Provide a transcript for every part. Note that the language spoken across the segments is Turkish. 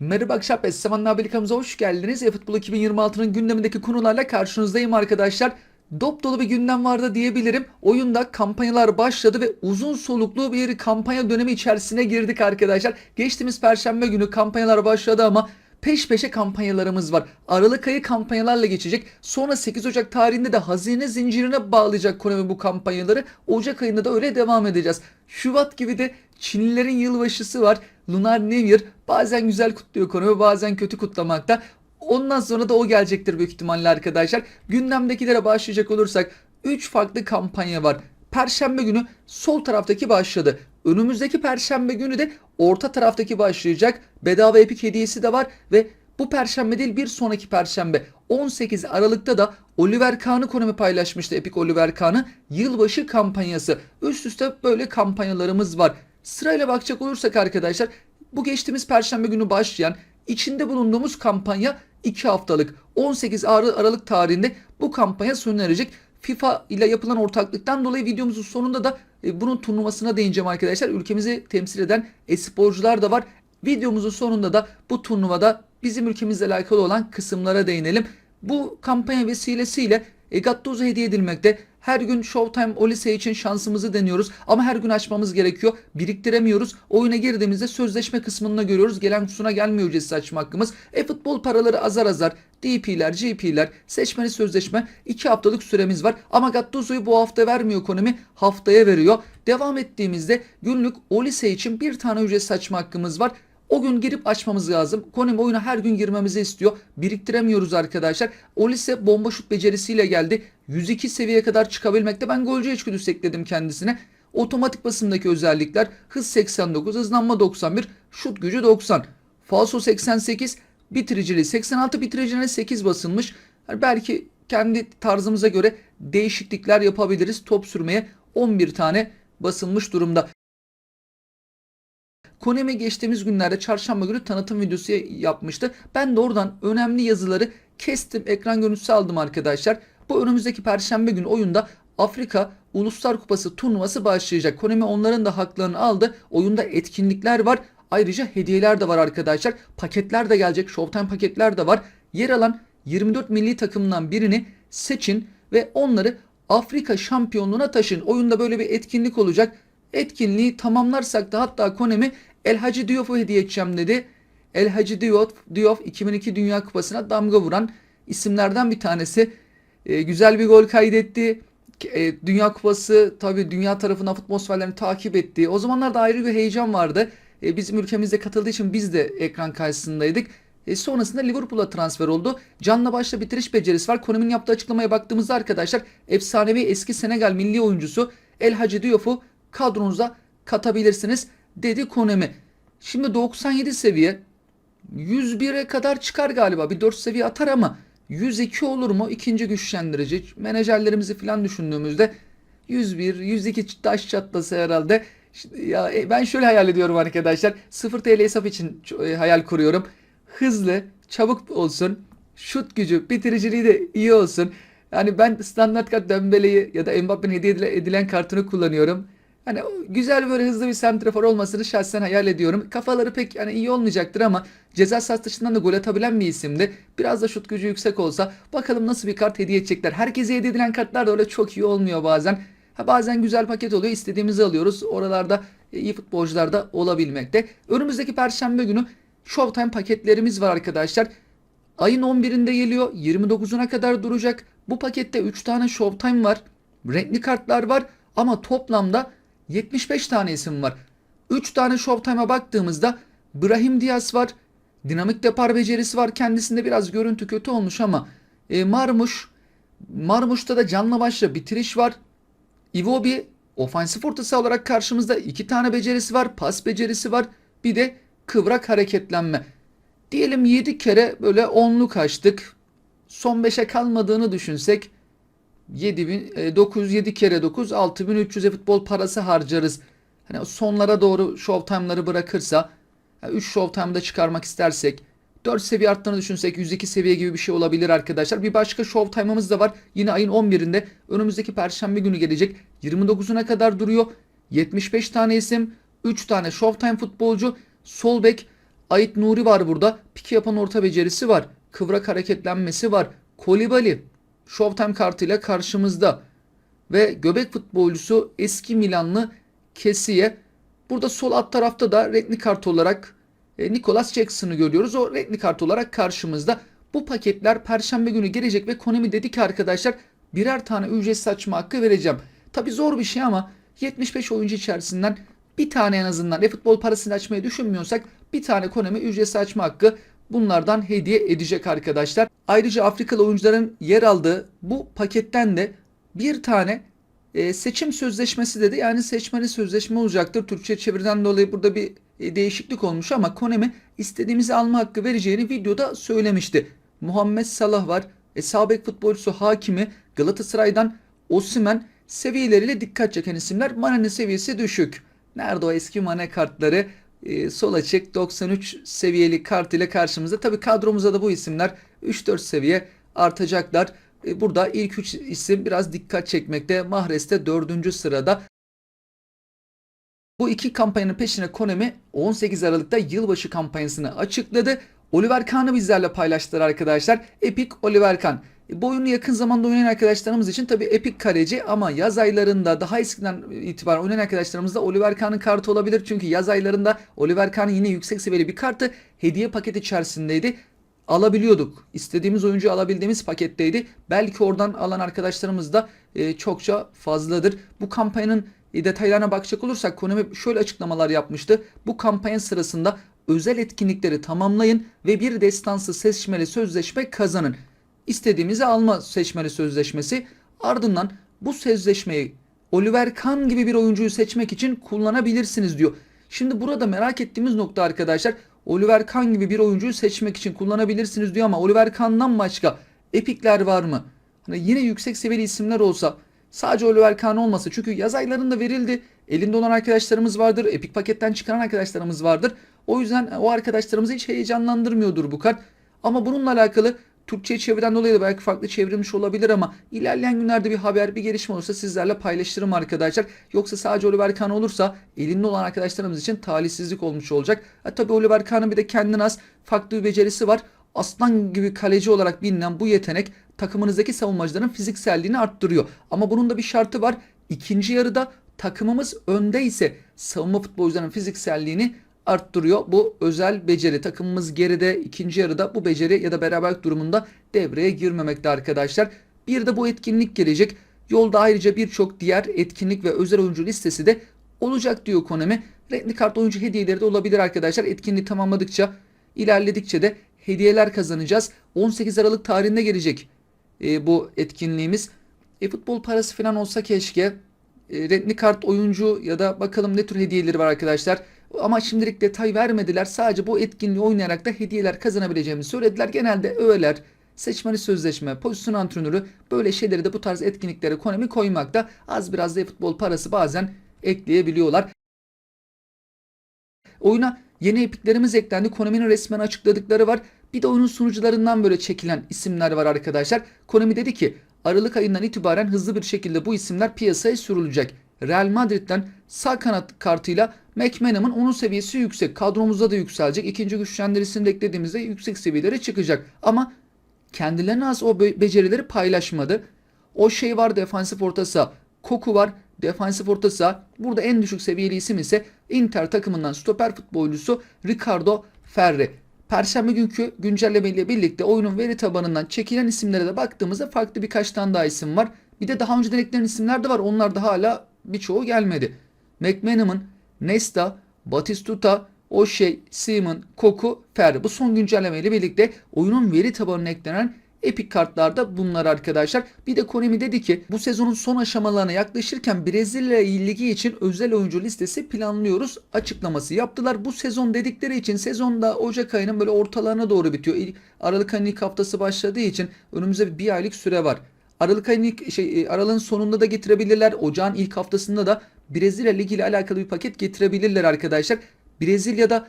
Merhaba akşam Esseman'la Abelikamıza hoş geldiniz. eFootball 2026'nın gündemindeki konularla karşınızdayım arkadaşlar. Dop dolu bir gündem vardı diyebilirim. Oyunda kampanyalar başladı ve uzun soluklu bir kampanya dönemi içerisine girdik arkadaşlar. Geçtiğimiz Perşembe günü kampanyalar başladı ama peş peşe kampanyalarımız var. Aralık ayı kampanyalarla geçecek. Sonra 8 Ocak tarihinde de hazine zincirine bağlayacak Konami bu kampanyaları. Ocak ayında da öyle devam edeceğiz. Şubat gibi de Çinlilerin yılbaşısı var. Lunar New Year. Bazen güzel kutluyor Konami, bazen kötü kutlamakta. Ondan sonra da o gelecektir büyük ihtimalle arkadaşlar. Gündemdekilere başlayacak olursak 3 farklı kampanya var. Perşembe günü sol taraftaki başladı. Önümüzdeki Perşembe günü de orta taraftaki başlayacak. Bedava Epic hediyesi de var ve bu Perşembe değil bir sonraki Perşembe 18 Aralık'ta da Oliver Kahn'ı Konami paylaşmıştı. Epic Oliver Kahn'ı yılbaşı kampanyası. Üst üste böyle kampanyalarımız var. Sırayla bakacak olursak arkadaşlar bu geçtiğimiz Perşembe günü başlayan içinde bulunduğumuz kampanya 2 haftalık 18 Aralık tarihinde bu kampanya sona erecek. FIFA ile yapılan ortaklıktan dolayı videomuzun sonunda da bunun turnuvasına değineceğim arkadaşlar. Ülkemizi temsil eden sporcular da var. Videomuzun sonunda da bu turnuvada bizim ülkemizle alakalı olan kısımlara değinelim. Bu kampanya vesilesiyle Gattuso hediye edilmekte. Her gün Showtime Olise için şansımızı deniyoruz ama her gün açmamız gerekiyor. Biriktiremiyoruz. Oyuna girdiğimizde sözleşme kısmında görüyoruz. Gelen kutusuna gelmiyor ücretsiz açma hakkımız. Futbol paraları azar azar. DP'ler, GP'ler, seçmeli sözleşme 2 haftalık süremiz var. Ama Gattuso'yu bu hafta vermiyor Konami. Haftaya veriyor. Devam ettiğimizde günlük Olise için bir tane ücretsiz açma hakkımız var. O gün girip açmamız lazım. Konami oyuna her gün girmemizi istiyor. Biriktiremiyoruz arkadaşlar. Olise bomba şut becerisiyle geldi. 102 seviyeye kadar çıkabilmekte. Ben golcü içgüdüsü ekledim kendisine. Otomatik basımdaki özellikler hız 89, hızlanma 91, şut gücü 90. Falso 88, bitiriciliği 86, bitiriciliğine 8 basılmış. Yani belki kendi tarzımıza göre değişiklikler yapabiliriz. Top sürmeye 11 tane basılmış durumda. Konami geçtiğimiz günlerde çarşamba günü tanıtım videosu yapmıştı. Ben de oradan önemli yazıları kestim. Ekran görüntüsü aldım arkadaşlar. Bu önümüzdeki perşembe günü oyunda Afrika Uluslar Kupası turnuvası başlayacak. Konami onların da haklarını aldı. Oyunda etkinlikler var. Ayrıca hediyeler de var arkadaşlar. Paketler de gelecek. Showtime paketler de var. Yer alan 24 milli takımdan birini seçin ve onları Afrika şampiyonluğuna taşın. Oyunda böyle bir etkinlik olacak. Etkinliği tamamlarsak da hatta Konami El Hacı Diof'u hediye edeceğim dedi. El Hacı Diof 2002 Dünya Kupası'na damga vuran isimlerden bir tanesi. Güzel bir gol kaydetti. Dünya Kupası tabii dünya tarafından atmosferlerini takip etti. O zamanlarda ayrı bir heyecan vardı. Bizim ülkemizde katıldığı için biz de ekran karşısındaydık. Sonrasında Liverpool'a transfer oldu. Canla başla bitiriş becerisi var. Konami'nin yaptığı açıklamaya baktığımızda arkadaşlar efsanevi eski Senegal milli oyuncusu El Hacı Diof'u kadronuza katabilirsiniz dedi Konami. Şimdi 97 seviye 101'e kadar çıkar galiba. Bir 4 seviye atar ama 102 olur mu? İkinci güçlendirici. Menajerlerimizi falan düşündüğümüzde 101, 102 taş çatlasa herhalde. Ya ben şöyle hayal ediyorum arkadaşlar. 0 TL hesap için hayal kuruyorum. Hızlı, çabuk olsun. Şut gücü, bitiriciliği de iyi olsun. Yani ben standart kart Dembele'yi ya da Mbappe'nin hediye edilen kartını kullanıyorum. Hani güzel böyle hızlı bir santrafor olmasını şahsen hayal ediyorum. Kafaları pek hani iyi olmayacaktır ama ceza sahası dışından da gol atabilen bir isimdi. Biraz da şut gücü yüksek olsa bakalım nasıl bir kart hediye edecekler. Herkese hediye edilen kartlar da öyle çok iyi olmuyor bazen. Bazen güzel paket oluyor, istediğimizi alıyoruz. Oralarda iyi futbolcular da olabilmekte. Önümüzdeki Perşembe günü Showtime paketlerimiz var arkadaşlar. Ayın 11'inde geliyor. 29'una kadar duracak. Bu pakette 3 tane Showtime var. Renkli kartlar var. Ama toplamda 75 tane isim var. 3 tane Showtime'a baktığımızda Brahim Diaz var. Dinamik depar becerisi var. Kendisinde biraz görüntü kötü olmuş ama Marmuş'ta da canla başla bitiriş var. Iwobi ofansif orta saha olarak karşımızda 2 tane becerisi var. Pas becerisi var. Bir de kıvrak hareketlenme. Diyelim 7 kere böyle 10'luk açtık. Son 5'e kalmadığını düşünsek 7 kere 9 6300 futbol parası harcarız. Hani sonlara doğru Showtime'ları bırakırsa 3 Showtime'da çıkarmak istersek 4 seviye arttığını düşünsek 102 seviye gibi bir şey olabilir arkadaşlar. Bir başka Showtime'ımız da var. Yine ayın 11'inde önümüzdeki Perşembe günü gelecek. 29'una kadar duruyor. 75 tane isim, 3 tane Showtime futbolcu, sol bek Ait Nuri var burada. Piki yapan orta becerisi var. Kıvrak hareketlenmesi var. Kolibali Showtime kartıyla karşımızda. Ve göbek futbolcusu eski Milanlı Kessié. Burada sol alt tarafta da renkli kart olarak Nicholas Jackson'ı görüyoruz. O renkli kart olarak karşımızda. Bu paketler Perşembe günü gelecek ve Konami dedi ki arkadaşlar birer tane ücretsiz açma hakkı vereceğim. Tabi zor bir şey ama 75 oyuncu içerisinden bir tane en azından e-futbol parasını açmayı düşünmüyorsak bir tane Konami ücretsiz açma hakkı bunlardan hediye edecek arkadaşlar. Ayrıca Afrikalı oyuncuların yer aldığı bu paketten de bir tane seçim sözleşmesi dedi. Yani seçmeli sözleşme olacaktır. Türkçe çeviriden dolayı burada bir değişiklik olmuş ama Konami istediğimizi alma hakkı vereceğini videoda söylemişti. Muhammed Salah var. Sağ bek futbolcusu Hakimi, Galatasaray'dan Osimhen seviyeleriyle dikkat çeken isimler. Mane'nin seviyesi düşük. Nerede o eski Mane kartları? Sol açık 93 seviyeli kart ile karşımızda. Tabii kadromuza da bu isimler 3-4 seviye artacaklar. Burada ilk 3 isim biraz dikkat çekmekte. Mahrez'de 4. sırada. Bu iki kampanyanın peşine Konami 18 Aralık'ta yılbaşı kampanyasını açıkladı. Oliver Kahn'ı bizlerle paylaştılar arkadaşlar. Epic Oliver Kahn. Bu oyunu yakın zamanda oynayan arkadaşlarımız için tabi Epic kaleci ama yaz aylarında daha eskiden itibaren oynayan arkadaşlarımızda Oliver Kahn'ın kartı olabilir. Çünkü yaz aylarında Oliver Kahn'ın yine yüksek seviyeli bir kartı hediye paketi içerisindeydi. Alabiliyorduk. İstediğimiz oyuncuyu alabildiğimiz paketteydi. Belki oradan alan arkadaşlarımız da çokça fazladır. Bu kampanyanın detaylarına bakacak olursak Konami şöyle açıklamalar yapmıştı. Bu kampanya sırasında özel etkinlikleri tamamlayın ve bir destansı seçmeli sözleşme kazanın. İstediğimizi alma seçmeli sözleşmesi. Ardından bu sözleşmeyi Oliver Kahn gibi bir oyuncuyu seçmek için kullanabilirsiniz diyor. Şimdi burada merak ettiğimiz nokta arkadaşlar, Oliver Kahn gibi bir oyuncuyu seçmek için kullanabilirsiniz diyor ama Oliver Kahn'dan başka epikler var mı? Hani yine yüksek seviyeli isimler olsa, sadece Oliver Kahn olmasa, çünkü yaz aylarında verildi. Elinde olan arkadaşlarımız vardır. Epik paketten çıkaran arkadaşlarımız vardır. O yüzden o arkadaşlarımızı hiç heyecanlandırmıyordur bu kart. Ama bununla alakalı Türkçe çeviriden dolayı da belki farklı çevrilmiş olabilir ama ilerleyen günlerde bir haber, bir gelişme olursa sizlerle paylaşırım arkadaşlar. Yoksa sadece Oliver Kahn olursa elinde olan arkadaşlarımız için talihsizlik olmuş olacak. Tabii Oliver Kahn'ın bir de kendine az farklı bir becerisi var. Aslan gibi kaleci olarak bilinen bu yetenek takımınızdaki savunmacıların fizikselliğini arttırıyor. Ama bunun da bir şartı var. İkinci yarıda takımımız önde ise savunma futbolcularının fizikselliğini arttırıyor. Bu özel beceri. Takımımız geride, ikinci yarıda bu beceri ya da beraberlik durumunda devreye girmemekte arkadaşlar. Bir de bu etkinlik gelecek. Yolda ayrıca birçok diğer etkinlik ve özel oyuncu listesi de olacak diyor Konami. Renkli kart oyuncu hediyeleri de olabilir arkadaşlar. Etkinliği tamamladıkça, ilerledikçe de hediyeler kazanacağız. 18 Aralık tarihinde gelecek bu etkinliğimiz. Futbol parası falan olsa keşke. Renkli kart oyuncu ya da bakalım ne tür hediyeleri var arkadaşlar. Ama şimdilik detay vermediler. Sadece bu etkinliği oynayarak da hediyeler kazanabileceğimizi söylediler. Genelde öğeler, seçmeli sözleşme, pozisyon antrenörü, böyle şeyleri de bu tarz etkinliklere Konami koymakta. Az biraz da futbol parası bazen ekleyebiliyorlar. Oyuna yeni epiklerimiz eklendi. Konami'nin resmen açıkladıkları var. Bir de oyunun sunucularından böyle çekilen isimler var arkadaşlar. Konami dedi ki Aralık ayından itibaren hızlı bir şekilde bu isimler piyasaya sürülecek. Real Madrid'den sağ kanat kartıyla McManaman'ın onun seviyesi yüksek. Kadromuzda da yükselecek. İkinci güçlendirisini de eklediğimizde yüksek seviyelere çıkacak. Ama kendilerine az o becerileri paylaşmadı. O şey var, defansif orta saha. Koku var, defansif orta saha. Burada en düşük seviyeli isim ise Inter takımından stoper futbolcusu Ricardo Ferri. Perşembe günkü güncelleme ile birlikte oyunun veri tabanından çekilen isimlere de baktığımızda farklı birkaç tane daha isim var. Bir de daha önceden eklenen isimler de var. Onlar da hala birçoğu gelmedi. McManaman, Nesta, Batistuta, O'Shea, Seaman, Koku, Ferri. Bu son güncelleme ile birlikte oyunun veri tabanına eklenen epik kartlarda bunlar arkadaşlar. Bir de Konami dedi ki bu sezonun son aşamalarına yaklaşırken Brezilya Ligi için özel oyuncu listesi planlıyoruz açıklaması yaptılar. Bu sezon dedikleri için sezonda Ocak ayının böyle ortalarına doğru bitiyor. Aralık ayının ilk haftası başladığı için önümüzde bir aylık süre var. Aralık ayının aralığın sonunda da getirebilirler. Ocağın ilk haftasında da Brezilya Ligi ile alakalı bir paket getirebilirler arkadaşlar. Brezilya'da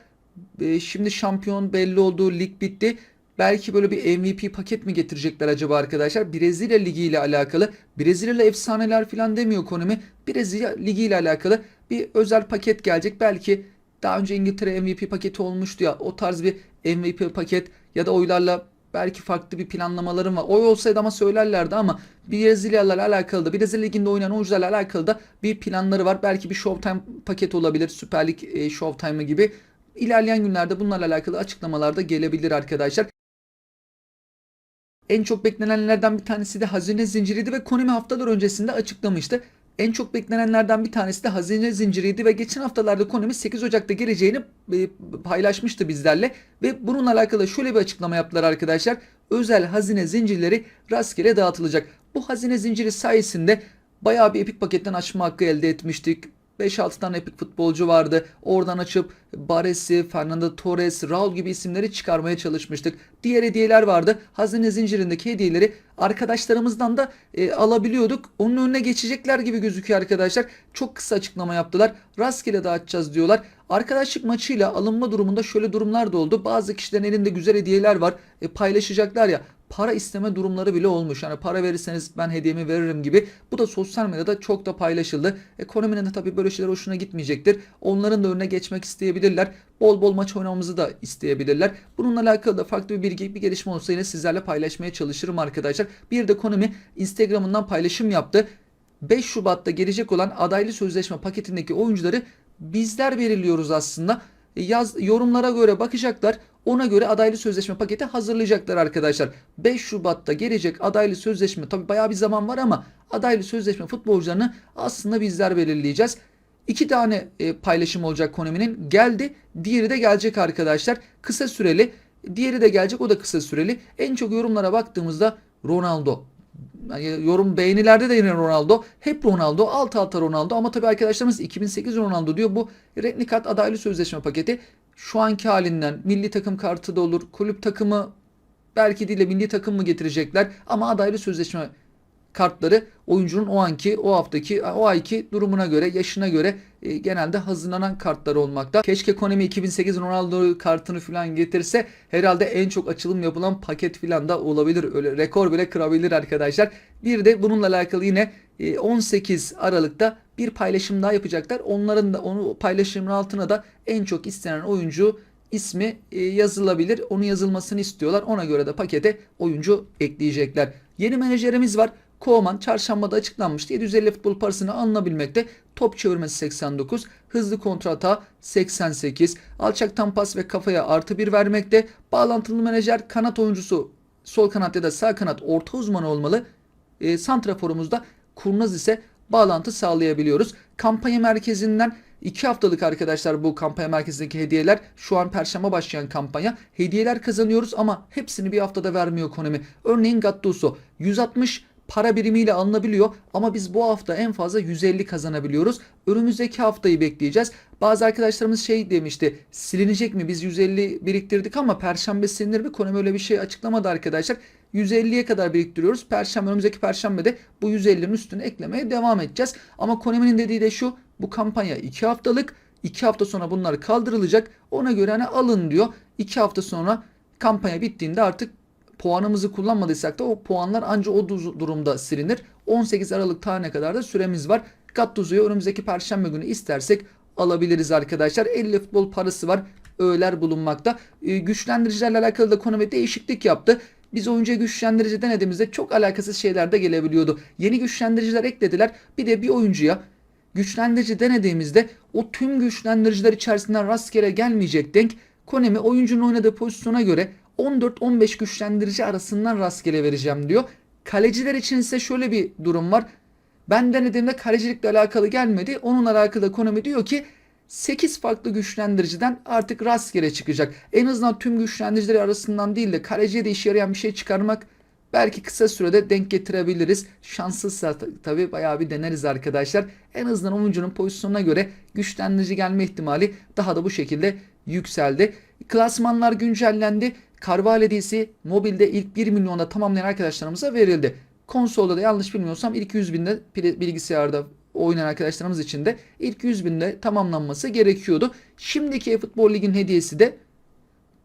şimdi şampiyon belli oldu, lig bitti. Belki böyle bir MVP paket mi getirecekler acaba arkadaşlar? Brezilya Ligi ile alakalı. Brezilyalı efsaneler falan demiyor Konami. Brezilya Ligi ile alakalı bir özel paket gelecek. Belki Daha önce İngiltere MVP paketi olmuştu ya, o tarz bir MVP paket ya da oylarla belki farklı bir planlamalarım var. Oy olsaydı ama söylerlerdi, ama Brezilyalarla alakalı da, Brezilya Ligi'nde oynayan oyuncularla alakalı da bir planları var. Belki bir Showtime paket olabilir. Süper Lig Showtime'ı gibi. İlerleyen günlerde bunlarla alakalı açıklamalar da gelebilir arkadaşlar. En çok beklenenlerden bir tanesi de hazine zinciriydi ve Konami haftalar öncesinde açıklamıştı. En çok beklenenlerden bir tanesi de hazine zinciriydi ve geçen haftalarda Konami 8 Ocak'ta geleceğini paylaşmıştı bizlerle ve bununla alakalı şöyle bir açıklama yaptılar arkadaşlar. Özel hazine zincirleri rastgele dağıtılacak. Bu hazine zinciri sayesinde bayağı bir epik paketten açma hakkı elde etmiştik. 5-6 tane epik futbolcu vardı. Oradan açıp Baresi, Fernando Torres, Raul gibi isimleri çıkarmaya çalışmıştık. Diğer hediyeler vardı. Hazine zincirindeki hediyeleri arkadaşlarımızdan da alabiliyorduk. Onun önüne geçecekler gibi gözüküyor arkadaşlar. Çok kısa açıklama yaptılar. Rastgele dağıtacağız diyorlar. Arkadaşlık maçıyla alınma durumunda şöyle durumlar da oldu. Bazı kişilerin elinde güzel hediyeler var. Paylaşacaklar ya. Para isteme durumları bile olmuş. Yani para verirseniz ben hediyemi veririm gibi. Bu da sosyal medyada çok da paylaşıldı. Ekonominin de tabii böyle şeyler hoşuna gitmeyecektir. Onların da önüne geçmek isteyebilirler. Bol bol maç oynamamızı da isteyebilirler. Bununla alakalı da farklı bir bilgi, bir gelişme olursa yine sizlerle paylaşmaya çalışırım arkadaşlar. Bir de Konami Instagram'ından paylaşım yaptı. 5 Şubat'ta gelecek olan adaylı sözleşme paketindeki oyuncuları bizler belirliyoruz aslında. Yorumlara göre bakacaklar. Ona göre adaylı sözleşme paketi hazırlayacaklar arkadaşlar. 5 Şubat'ta gelecek adaylı sözleşme, tabi bayağı bir zaman var ama adaylı sözleşme futbolcularını aslında bizler belirleyeceğiz. 2 tane paylaşım olacak Konami'nin. Geldi, diğeri de gelecek arkadaşlar. Kısa süreli. Diğeri de gelecek, o da kısa süreli. En çok yorumlara baktığımızda Ronaldo. Yani yorum beğenilerde de yine Ronaldo. Hep Ronaldo. Alt alta Ronaldo. Ama tabii arkadaşlarımız 2008 Ronaldo diyor. Bu renkli kart adaylı sözleşme paketi şu anki halinden milli takım kartı da olur. Kulüp takımı belki değil de milli takım mı getirecekler. Ama adaylı sözleşme kartları oyuncunun o anki, o haftaki, o ayki durumuna göre, yaşına göre genelde hazırlanan kartlar olmakta. Keşke Konami 2008 Ronaldo kartını falan getirse, herhalde en çok açılım yapılan paket falan da olabilir. Öyle rekor bile kırabilir arkadaşlar. Bir de bununla alakalı yine 18 Aralık'ta bir paylaşım daha yapacaklar. Onların da onu paylaşımın altına da en çok istenen oyuncu ismi yazılabilir. Onun yazılmasını istiyorlar. Ona göre de pakete oyuncu ekleyecekler. Yeni menajerimiz var. Koeman çarşambada açıklanmıştı. 750 futbol parasını alınabilmekte. Top çevirmesi 89. Hızlı kontrata 88. Alçaktan pas ve kafaya +1 vermekte. Bağlantılı menajer kanat oyuncusu sol kanat ya da sağ kanat orta uzmanı olmalı. Santraforumuzda kurnaz ise bağlantı sağlayabiliyoruz. Kampanya merkezinden 2 haftalık arkadaşlar bu kampanya merkezindeki hediyeler. Şu an Perşembe başlayan kampanya. Hediyeler kazanıyoruz ama hepsini bir haftada vermiyor Konami. Örneğin Gattuso 160 para birimiyle alınabiliyor ama biz bu hafta en fazla 150 kazanabiliyoruz. Önümüzdeki haftayı bekleyeceğiz. Bazı arkadaşlarımız şey demişti, silinecek mi, biz 150 biriktirdik ama Perşembe silinir mi? Konami öyle bir şey açıklamadı arkadaşlar. 150'ye kadar biriktiriyoruz. Önümüzdeki Perşembe'de bu 150'nin üstüne eklemeye devam edeceğiz. Ama Konami'nin dediği de şu, bu kampanya 2 haftalık. 2 hafta sonra bunlar kaldırılacak. Ona göre hani alın diyor. 2 hafta sonra kampanya bittiğinde artık puanımızı kullanmadıysak da o puanlar ancak o durumda silinir. 18 Aralık tarihine kadar da süremiz var. Gattuso'yu önümüzdeki Perşembe günü istersek alabiliriz arkadaşlar. 50 futbol parası var. Öğeler bulunmakta. Güçlendiricilerle alakalı da Konami değişiklik yaptı. Biz oyuncuya güçlendirici denediğimizde çok alakasız şeyler de gelebiliyordu. Yeni güçlendiriciler eklediler. Bir de bir oyuncuya güçlendirici denediğimizde o tüm güçlendiriciler içerisinden rastgele gelmeyecek denk. Konami oyuncunun oynadığı pozisyona göre 14-15 güçlendirici arasından rastgele vereceğim diyor. Kaleciler için ise şöyle bir durum var. Ben denediğimde kalecilikle alakalı gelmedi. Onunla alakalı Konami diyor ki 8 farklı güçlendiriciden artık rastgele çıkacak. En azından tüm güçlendiricileri arasından değil de kaleciye de işe yarayan bir şey çıkarmak belki kısa sürede denk getirebiliriz. Şanssızsa tabii bayağı bir deneriz arkadaşlar. En azından oyuncunun pozisyonuna göre güçlendirici gelme ihtimali daha da bu şekilde yükseldi. Klasmanlar güncellendi. Carvalho hediyesi mobilde ilk 1 milyonda tamamlayan arkadaşlarımıza verildi. Konsolda da yanlış bilmiyorsam ilk 100 binde bilgisayarda oynayan arkadaşlarımız için de ilk 100 binde tamamlanması gerekiyordu. Şimdiki eFootball Lig'in hediyesi de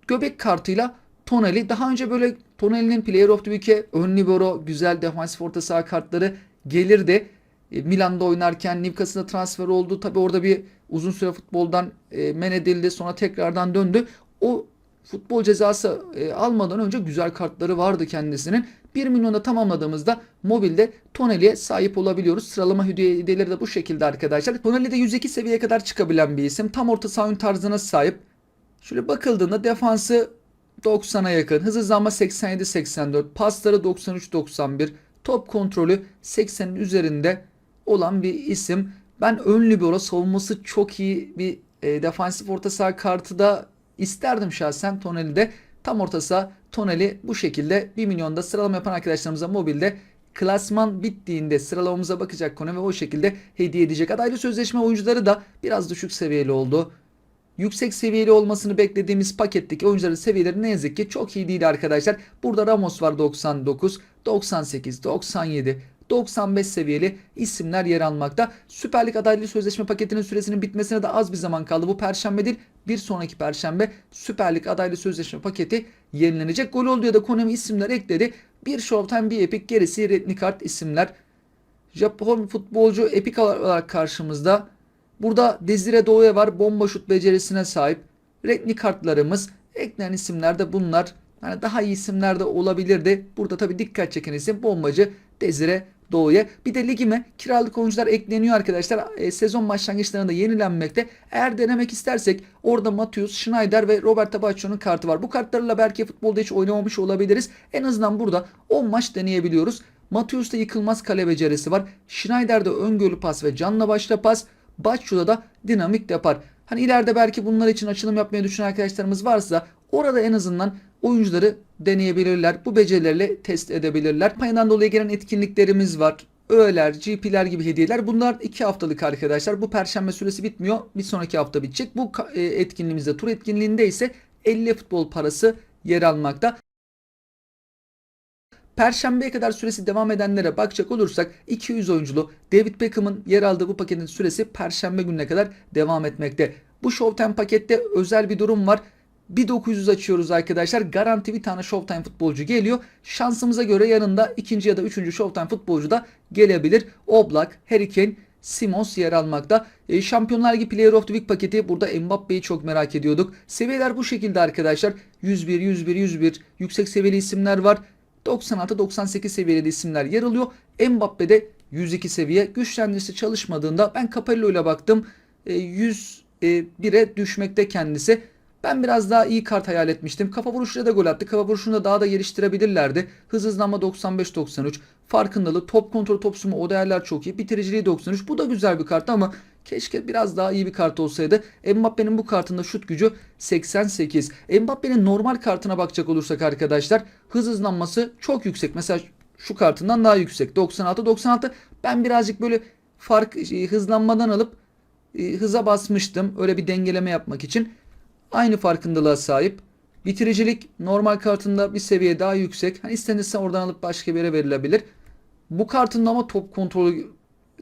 göbek kartıyla Tonali. Daha önce böyle Tonali'nin Player of the Week'e ön libero, güzel defansif orta saha kartları gelirdi. Milan'da oynarken Newcastle'a transfer oldu. Tabi orada bir uzun süre futboldan men edildi, sonra tekrardan döndü. O futbol cezası almadan önce güzel kartları vardı kendisinin. 1 milyonda tamamladığımızda mobilde Tonali'ye sahip olabiliyoruz. Sıralama hediyeleri de bu şekilde arkadaşlar. Tonali de 102 seviyeye kadar çıkabilen bir isim. Tam orta saha oyun tarzına sahip. Şöyle bakıldığında defansı 90'a yakın. Hız hızlanma 87-84. Pasları 93-91. Top kontrolü 80'in üzerinde olan bir isim. Ben ön libero, savunması çok iyi bir defansif orta saha kartı da isterdim şahsen Tonali'de. Tam orta saha Tonali bu şekilde 1 milyonda sıralama yapan arkadaşlarımıza mobilde klasman bittiğinde sıralamamıza bakacak konu ve o şekilde hediye edecek. Adaylı sözleşme oyuncuları da biraz düşük seviyeli oldu. Yüksek seviyeli olmasını beklediğimiz paketteki oyuncuların seviyeleri ne yazık ki çok iyi değil arkadaşlar. Burada Ramos var 99, 98, 97, 95 seviyeli isimler yer almakta. Süper Lig adaylı sözleşme paketinin süresinin bitmesine de az bir zaman kaldı. Bu perşembe değil, bir sonraki perşembe Süper Lig adaylı sözleşme paketi yenilenecek. Gol oldu ya da Konami isimler ekledi. Bir Showtime, bir Epic, gerisi Redmi Kart isimler. Japon futbolcu Epic olarak karşımızda. Burada Desire Doué var. Bomba şut becerisine sahip. Redmi kartlarımız. Eklenen isimler de bunlar. Yani daha iyi isimler de olabilirdi. Burada tabii dikkat çeken isim bombacı Desire Doué. Bir de ligime kiralık oyuncular ekleniyor arkadaşlar. Sezon başlangıçlarında yenilenmekte. Eğer denemek istersek orada Matheus, Schneider ve Roberto Baggio'nun kartı var. Bu kartlarla belki futbolda hiç oynamamış olabiliriz. En azından burada 10 maç deneyebiliyoruz. Matheus'ta yıkılmaz kale becerisi var. Schneider'de öngörülü pas ve canla başla pas. Baggio'da da dinamik yapar. Hani ileride belki bunlar için açılım yapmayı düşünen arkadaşlarımız varsa orada en azından oyuncuları deneyebilirler. Bu becerilerle test edebilirler. Payından dolayı gelen etkinliklerimiz var. Öğeler, GP'ler gibi hediyeler. Bunlar 2 haftalık arkadaşlar. Bu perşembe süresi bitmiyor. Bir sonraki hafta bitecek. Bu etkinliğimizde, tur etkinliğinde ise 50 futbol parası yer almakta. Perşembeye kadar süresi devam edenlere bakacak olursak 200 oyunculu David Beckham'ın yer aldığı bu paketin süresi Perşembe gününe kadar devam etmekte. Bu Showtime pakette özel bir durum var. Bir 900 açıyoruz arkadaşlar. Garanti bir tane Showtime futbolcu geliyor. Şansımıza göre yanında ikinci ya da üçüncü Showtime futbolcu da gelebilir. Oblak, Harry Kane, Simons yer almakta. Şampiyonlar Ligi Player of the Week paketi, burada Mbappe'yi çok merak ediyorduk. Seviyeler bu şekilde arkadaşlar. 101, 101, 101 yüksek seviyeli isimler var. 96-98 seviyeli isimler yer alıyor. Mbappe'de 102 seviye. Güçlendiricisi çalışmadığında ben Capello ile baktım. 101'e düşmekte kendisi. Ben biraz daha iyi kart hayal etmiştim. Kafa vuruşuyla da gol attı. Kafa vuruşunu da daha da geliştirebilirlerdi. Hız hızlanma 95-93. Farkındalık, top kontrolü, top sürme, o değerler çok iyi. Bitiriciliği 93. Bu da güzel bir kart ama keşke biraz daha iyi bir kart olsaydı. Mbappe'nin bu kartında şut gücü 88. Mbappe'nin normal kartına bakacak olursak arkadaşlar hız hızlanması çok yüksek. Mesela şu kartından daha yüksek. 96-96. Ben birazcık böyle hızlanmadan alıp hıza basmıştım. Öyle bir dengeleme yapmak için. Aynı farkındalığa sahip. Bitiricilik normal kartında bir seviye daha yüksek. Hani istenirse oradan alıp başka bir yere verilebilir. Bu kartında ama top kontrolü,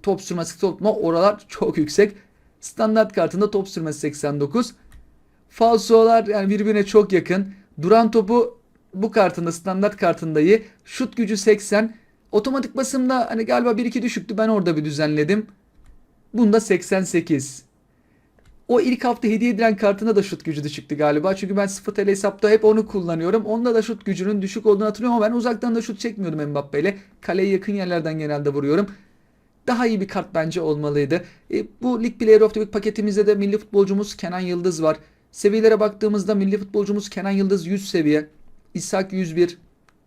top sürmesi, tutma oralar çok yüksek. Standart kartında top sürmesi 89. Falsolar yani birbirine çok yakın. Duran topu bu kartında, standart kartında iyi. Şut gücü 80. Otomatik basımda hani galiba 1-2 düşüktü. Ben orada bir düzenledim. Bunda 88. O ilk hafta hediye edilen kartında da şut gücü düşüktü galiba. Çünkü ben 0 TL hesapta hep onu kullanıyorum. Onda da şut gücünün düşük olduğunu hatırlıyorum ama ben uzaktan da şut çekmiyordum Mbappe ile. Kaleye yakın yerlerden genelde vuruyorum. Daha iyi bir kart bence olmalıydı. Bu Lig Player of the Week paketimizde de milli futbolcumuz Kenan Yıldız var. Seviyelere baktığımızda milli futbolcumuz Kenan Yıldız 100 seviye. İshak 101.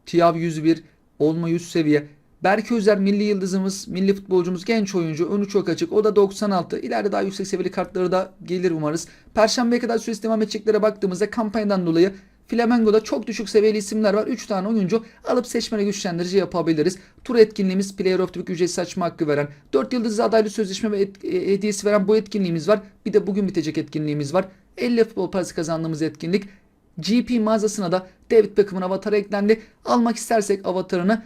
Tiav 101. Olma 100 seviye. Berke Özer milli yıldızımız, milli futbolcumuz, genç oyuncu. Önü çok açık. O da 96. İleride daha yüksek seviyeli kartları da gelir umarız. Perşembeye kadar süresi devam edeceklere baktığımızda kampanyadan dolayı Flamengo'da çok düşük seviyeli isimler var. 3 tane oyuncu alıp seçmeli güçlendirici yapabiliriz. Tur etkinliğimiz Player of the Week ücretsiz açma hakkı veren, 4 yıldızlı adaylı sözleşme ve hediyesi veren bu etkinliğimiz var. Bir de bugün bitecek etkinliğimiz var. 50 futbol parası kazandığımız etkinlik. GP mağazasına da David Beckham'ın avatarı eklendi. Almak istersek avatarını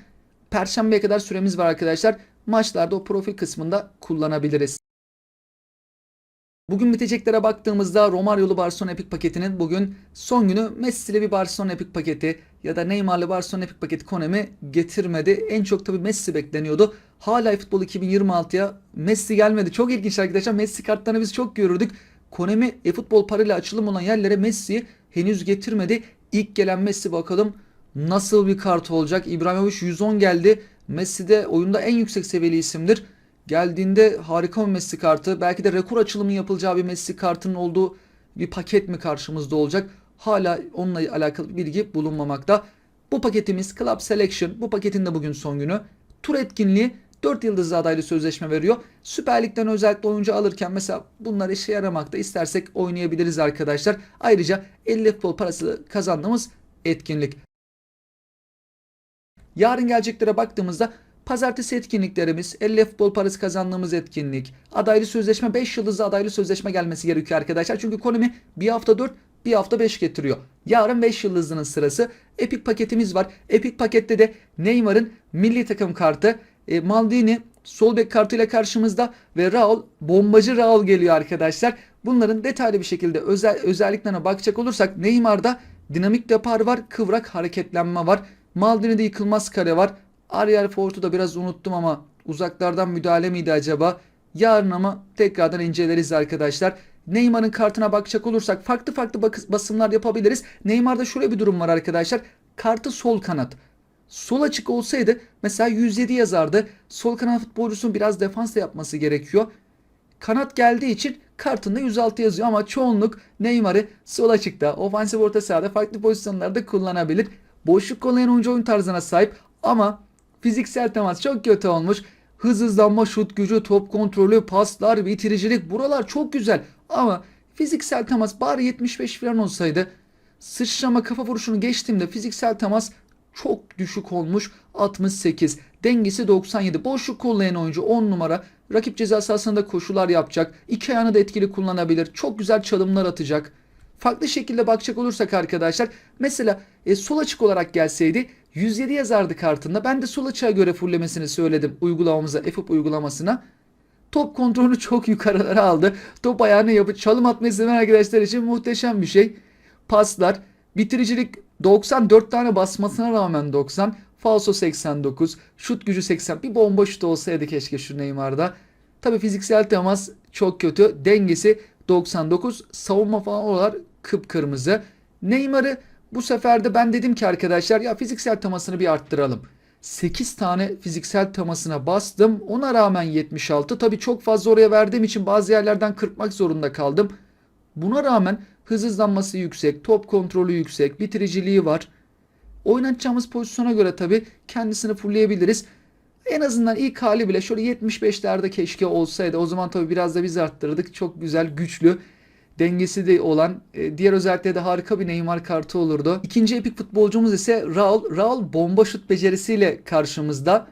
Perşembeye kadar süremiz var arkadaşlar. Maçlarda o profil kısmında kullanabiliriz. Bugün biteceklere baktığımızda Romario'lu Barcelona Epic paketinin bugün son günü. Messi'li bir Barcelona Epic paketi ya da Neymar'lı Barcelona Epic paketi Konami getirmedi. En çok tabii Messi bekleniyordu. Hala futbol 2026'ya Messi gelmedi. Çok ilginç arkadaşlar. Messi kartlarını biz çok görürdük. Konami futbol parayla açılım olan yerlere Messi'yi henüz getirmedi. İlk gelen Messi, bakalım nasıl bir kart olacak. İbrahimovic 110 geldi. Messi de oyunda en yüksek seviyeli isimdir. Geldiğinde harika bir Messi kartı. Belki de rekor açılımı yapılacağı bir Messi kartının olduğu bir paket mi karşımızda olacak? Hala onunla alakalı bir bilgi bulunmamakta. Bu paketimiz Club Selection. Bu paketin de bugün son günü. Tur etkinliği 4 yıldızlı adaylı sözleşme veriyor. Süper Lig'den özellikle oyuncu alırken mesela bunlar işe yaramakta. İstersek oynayabiliriz arkadaşlar. Ayrıca 50 futbol parası kazandığımız etkinlik. Yarın geleceklere baktığımızda pazartesi etkinliklerimiz, 50 futbol parası kazandığımız etkinlik, adaylı sözleşme, 5 yıldızlı adaylı sözleşme gelmesi gerekiyor arkadaşlar. Çünkü Konami bir hafta 4, bir hafta 5 getiriyor. Yarın 5 yıldızlının sırası. Epic paketimiz var. Epic pakette de Neymar'ın milli takım kartı, Maldini sol bek kartıyla karşımızda ve Raul, bombacı Raul geliyor arkadaşlar. Bunların detaylı bir şekilde özelliklerine bakacak olursak Neymar'da dinamik depar var, kıvrak hareketlenme var. Maldini'de yıkılmaz kare var. Ariel Fort'u da biraz unuttum ama uzaklardan müdahale miydi acaba? Yarın ama tekrardan inceleriz arkadaşlar. Neymar'ın kartına bakacak olursak farklı farklı basımlar yapabiliriz. Neymar'da şöyle bir durum var arkadaşlar. Kartı sol kanat. Sol açık olsaydı mesela 107 yazardı. Sol kanat futbolcusunun biraz defans da yapması gerekiyor. Kanat geldiği için kartında 106 yazıyor ama çoğunluk Neymar'ı sol açıkta, ofansif orta sahada farklı pozisyonlarda kullanabilir. Boşluk kollayan oyun tarzına sahip ama fiziksel temas çok kötü olmuş. Hızlanma, şut gücü, top kontrolü, paslar, bitiricilik, buralar çok güzel. Ama fiziksel temas bari 75 falan olsaydı. Sıçrama, kafa vuruşunu geçtiğimde fiziksel temas çok düşük olmuş, 68. Dengesi 97. Boşluk kollayan oyuncu 10 numara. Rakip ceza sahasında koşular yapacak. İki ayağını da etkili kullanabilir. Çok güzel çalımlar atacak. Farklı şekilde bakacak olursak arkadaşlar, mesela sol açık olarak gelseydi 107 yazardı kartında. Ben de sol açığa göre fullemesini söyledim uygulamamıza, EFUP uygulamasına. Top kontrolünü çok yukarılara aldı. Top ayağını yapıp çalım atmayı seven arkadaşlar için muhteşem bir şey. Paslar, bitiricilik 94 tane basmasına rağmen 90. Falso 89, şut gücü 80. Bir bomba şut olsaydı keşke şu Neymar'da. Tabi fiziksel temas çok kötü. Dengesi 99. Savunma falan olarak kıpkırmızı. Neymar'ı bu sefer de ben dedim ki arkadaşlar ya fiziksel temasını bir arttıralım. 8 tane fiziksel temasına bastım. Ona rağmen 76. Tabi çok fazla oraya verdiğim için bazı yerlerden kırpmak zorunda kaldım. Buna rağmen hızlanması yüksek, top kontrolü yüksek, bitiriciliği var. Oynatacağımız pozisyona göre tabi kendisini fullleyebiliriz. En azından ilk hali bile şöyle 75'lerde keşke olsaydı. O zaman tabi biraz da biz arttırdık. Çok güzel, güçlü, dengesi de olan, diğer özellikle de harika bir Neymar kartı olurdu. İkinci epik futbolcumuz ise Raul. Raul bomba şut becerisiyle karşımızda.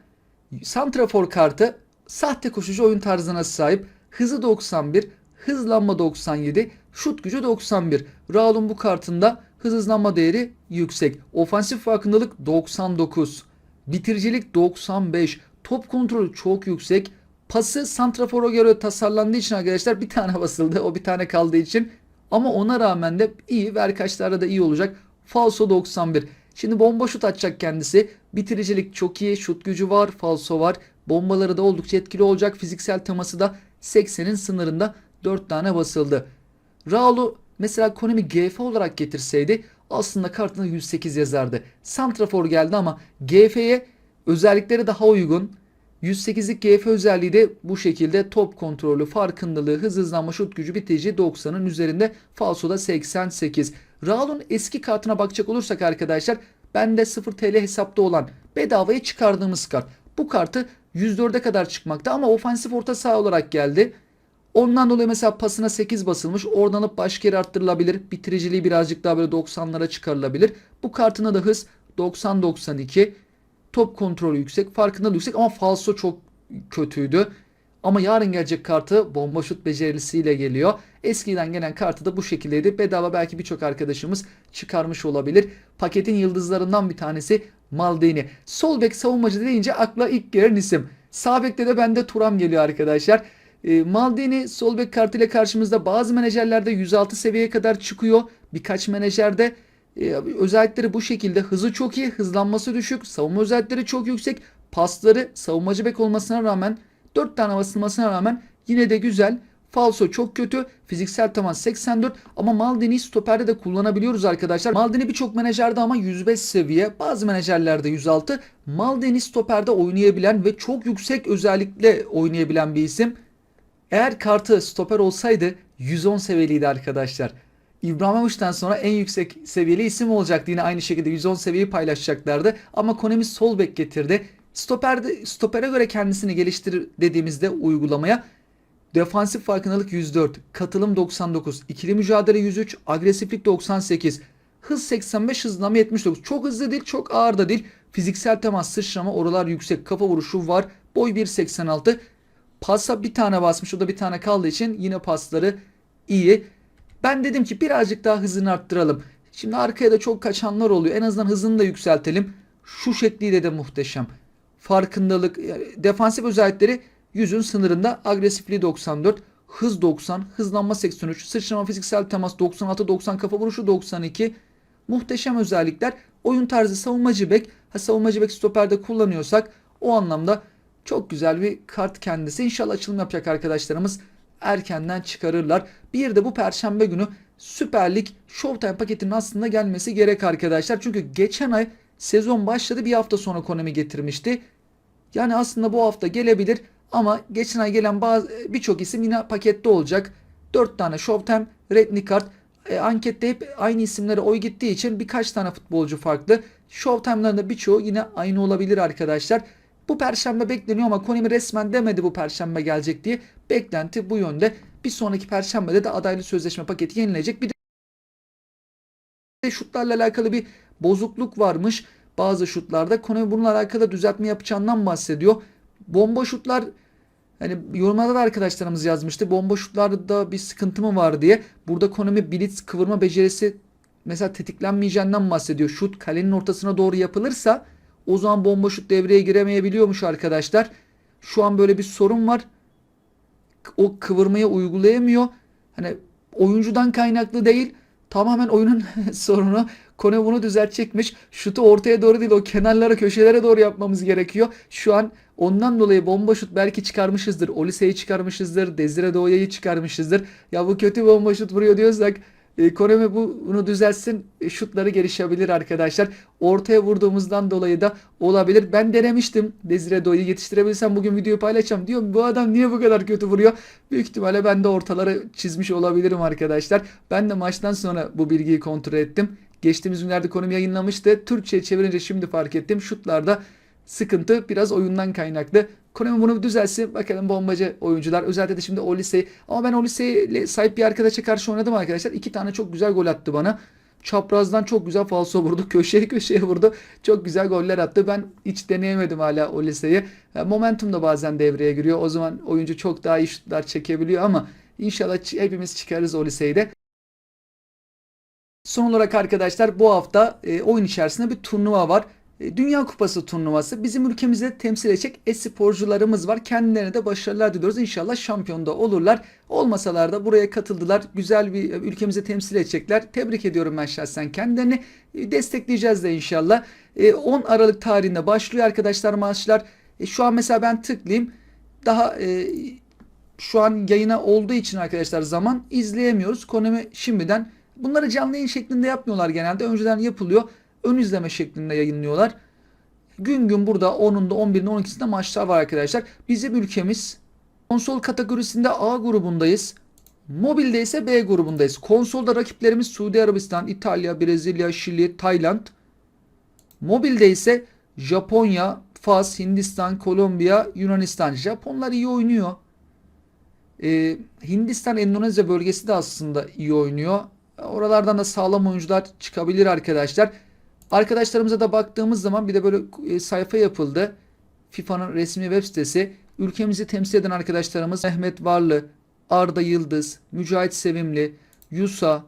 Santrafor kartı, sahte koşucu oyun tarzına sahip. Hızı 91, hızlanma 97, şut gücü 91. Raul'un bu kartında hızlanma değeri yüksek. Ofansif farkındalık 99. Bitiricilik 95. Top kontrolü çok yüksek. Pası santrafora göre tasarlandığı için arkadaşlar bir tane basıldı. O bir tane kaldığı için. Ama ona rağmen de iyi. Verkaçlarda da iyi olacak. Falso 91. Şimdi bomba şut atacak kendisi. Bitiricilik çok iyi. Şut gücü var. Falso var. Bombaları da oldukça etkili olacak. Fiziksel teması da 80'in sınırında 4 tane basıldı. Raul'u mesela Konami GF olarak getirseydi aslında kartında 108 yazardı. Santrafor geldi ama GF'ye özellikleri daha uygun. 108'lik GF özelliği de bu şekilde. Top kontrolü, farkındalığı, hızlanma, şut gücü, bitirici 90'ın üzerinde. Falso'da 88. Raul'un eski kartına bakacak olursak arkadaşlar, bende 0 TL hesapta olan bedavaya çıkardığımız kart. Bu kartı 104'e kadar çıkmakta ama ofansif orta saha olarak geldi. Ondan dolayı mesela pasına 8 basılmış. Oradan alıp başka yere arttırılabilir. Bitiriciliği birazcık daha böyle 90'lara çıkarılabilir. Bu kartına da hız 90-92. Top kontrolü yüksek. Farkındalığı yüksek ama falso çok kötüydü. Ama yarın gelecek kartı bomba şut becerisiyle geliyor. Eskiden gelen kartı da bu şekildeydi. Bedava belki birçok arkadaşımız çıkarmış olabilir. Paketin yıldızlarından bir tanesi Maldini. Sol bek savunmacı deyince akla ilk gelen isim. Sağ bekte de bende Thuram geliyor arkadaşlar. Maldini sol bek kartıyla karşımızda. Bazı menajerlerde 106 seviyeye kadar çıkıyor. Birkaç menajerde özellikleri bu şekilde. Hızı çok iyi, hızlanması düşük, savunma özellikleri çok yüksek, Pasları savunmacı bek olmasına rağmen 4 tane basılmasına rağmen yine de güzel. Falso çok kötü. Fiziksel temas 84 ama Maldini'yi stoperde de kullanabiliyoruz arkadaşlar. Maldini birçok menajerde ama 105 seviye. Bazı menajerlerde 106. Maldini stoperde oynayabilen ve çok yüksek özellikle oynayabilen bir isim. Eğer kartı stoper olsaydı 110 seviyeliydi arkadaşlar. İbrahimovic'den sonra en yüksek seviyeli isim olacaktı. Yine aynı şekilde 110 seviyeyi paylaşacaklardı. Ama Konami sol bek getirdi. Stopere göre kendisini geliştir dediğimizde uygulamaya defansif farkındalık 104, katılım 99, ikili mücadele 103, agresiflik 98, hız 85, hızlanma 79. Çok hızlı değil, çok ağır da değil. Fiziksel temas, sıçrama, oralar yüksek, kafa vuruşu var. Boy 1.86. Pasa bir tane basmış, o da bir tane kaldığı için yine pasları iyi. Ben dedim ki birazcık daha hızını arttıralım. Şimdi arkaya da çok kaçanlar oluyor. En azından hızını da yükseltelim. Şu şekliyle de muhteşem. Farkındalık, yani defansif özellikleri 100'ün sınırında. Agresifliği 94, hız 90, hızlanma 83, sıçrama, fiziksel temas 96, 90, kafa vuruşu 92. Muhteşem özellikler. Oyun tarzı savunmacı bek. Savunmacı bek stoperde kullanıyorsak o anlamda çok güzel bir kart kendisi. İnşallah açılım yapacak arkadaşlarımız erkenden çıkarırlar. Bir de bu perşembe günü Süper Lig Showtime paketinin aslında gelmesi gerek arkadaşlar. Çünkü geçen ay sezon başladı, bir hafta sonra Konami getirmişti. Yani aslında bu hafta gelebilir ama geçen ay gelen birçok isim yine pakette olacak. 4 tane Showtime Redmi kart. Ankette hep aynı isimlere oy gittiği için birkaç tane futbolcu farklı. Showtime'ların da birçoğu yine aynı olabilir arkadaşlar. Bu perşembe bekleniyor ama Konami resmen demedi bu perşembe gelecek diye. Beklenti bu yönde. Bir sonraki perşembede de adaylı sözleşme paketi yenilecek. Bir de şutlarla alakalı bir bozukluk varmış. Bazı şutlarda Konami bununla alakalı düzeltme yapacağından bahsediyor. Bomba şutlar, hani yorumlarda da arkadaşlarımız yazmıştı. Bomba şutlarda bir sıkıntı mı var diye. Burada Konami blitz kıvırma becerisi mesela tetiklenmeyeceğinden bahsediyor. Şut kalenin ortasına doğru yapılırsa o zaman bomba şut devreye giremeyebiliyormuş arkadaşlar. Şu an böyle bir sorun var. O kıvırmayı uygulayamıyor. Hani oyuncudan kaynaklı değil. Tamamen oyunun sorunu. Kone bunu düzeltecekmiş. Şutu ortaya doğru değil, o kenarlara, köşelere doğru yapmamız gerekiyor. Şu an ondan dolayı bomba şut belki çıkarmışızdır. Olise'yi çıkarmışızdır. Desire Douay'ı çıkarmışızdır. Ya bu kötü bomba şut vuruyor diyorsak Konami bunu düzeltsin. Şutları gelişebilir arkadaşlar. Ortaya vurduğumuzdan dolayı da olabilir. Ben denemiştim. Desire Douay'ı yetiştirebilsem bugün videoyu paylaşacağım. Diyorum bu adam niye bu kadar kötü vuruyor? Büyük ihtimalle ben de ortaları çizmiş olabilirim arkadaşlar. Ben de maçtan sonra bu bilgiyi kontrol ettim. Geçtiğimiz günlerde Konami yayınlamıştı. Türkçe'ye çevirince şimdi fark ettim. Şutlarda sıkıntı biraz oyundan kaynaklı. Konami bunu düzelsin. Bakalım bombacı oyuncular. Özellikle de şimdi Olise'yi. Ama ben Olise'yle sahip bir arkadaşa karşı oynadım arkadaşlar. 2 tane çok güzel gol attı bana. Çaprazdan çok güzel falso vurdu. Köşeye vurdu. Çok güzel goller attı. Ben hiç deneyemedim hala Olise'yi. Momentum da bazen devreye giriyor. O zaman oyuncu çok daha iyi şutlar çekebiliyor ama inşallah hepimiz çıkarız Olise'yi de. Son olarak arkadaşlar bu hafta oyun içerisinde bir turnuva var. Dünya Kupası turnuvası. Bizim ülkemizde temsil edecek e-sporcularımız var. Kendilerine de başarılar diliyoruz. İnşallah şampiyon da olurlar. Olmasalar da buraya katıldılar. Güzel bir ülkemizi temsil edecekler. Tebrik ediyorum ben şahsen kendilerini. Destekleyeceğiz de inşallah. 10 Aralık tarihinde başlıyor arkadaşlar maçlar. Şu an mesela ben tıklayayım. Daha şu an yayına olduğu için arkadaşlar zaman izleyemiyoruz. Konami şimdiden bunları canlı yayın şeklinde yapmıyorlar genelde. Önceden yapılıyor. Ön izleme şeklinde yayınlıyorlar. Gün gün burada 10'unda, 11'inde, 12'sinde maçlar var arkadaşlar. Bizim ülkemiz konsol kategorisinde A grubundayız. Mobilde ise B grubundayız. Konsolda rakiplerimiz Suudi Arabistan, İtalya, Brezilya, Şili, Tayland. Mobilde ise Japonya, Fas, Hindistan, Kolombiya, Yunanistan. Japonlar iyi oynuyor. Hindistan, Endonezya bölgesi de aslında iyi oynuyor. Oralardan da sağlam oyuncular çıkabilir arkadaşlar. Arkadaşlarımıza da baktığımız zaman bir de böyle sayfa yapıldı. FIFA'nın resmi web sitesi. Ülkemizi temsil eden arkadaşlarımız Mehmet Varlı, Arda Yıldız, Mücahit Sevimli, Yusa,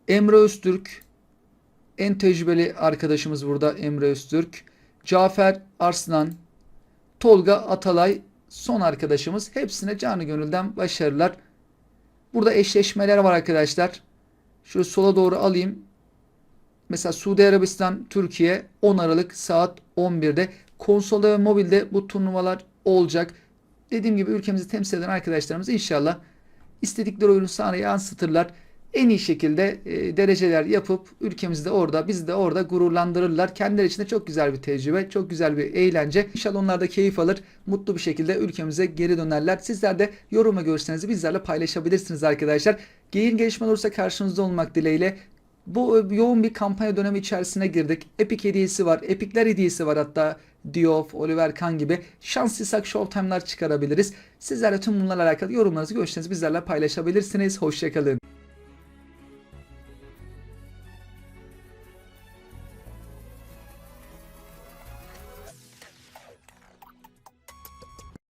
Emre Öztürk. En tecrübeli arkadaşımız burada Emre Öztürk. Cafer Arslan, Tolga Atalay son arkadaşımız. Hepsine canı gönülden başarılar. Burada eşleşmeler var arkadaşlar. Şöyle sola doğru alayım. Mesela Suudi Arabistan, Türkiye 10 Aralık saat 11'de. konsolda ve mobilde bu turnuvalar olacak. Dediğim gibi ülkemizi temsil eden arkadaşlarımız inşallah istedikleri oyunu sahaya yansıtırlar. En iyi şekilde dereceler yapıp ülkemizi de orada, bizi de orada gururlandırırlar. Kendileri için de çok güzel bir tecrübe, çok güzel bir eğlence. İnşallah onlar da keyif alır, mutlu bir şekilde ülkemize geri dönerler. Sizler de yorum ve görüşlerinizi bizlerle paylaşabilirsiniz arkadaşlar. Yeni gelişmeler olursa karşınızda olmak dileğiyle. Bu yoğun bir kampanya dönemi içerisine girdik. Epic hediyesi var. Epic'ler hediyesi var hatta. Diof, Oliver Kahn gibi şanslıysak Showtime'lar çıkarabiliriz. Sizler de tüm bunlarla alakalı yorumlarınızı, görüşlerinizi bizlerle paylaşabilirsiniz. Hoşçakalın.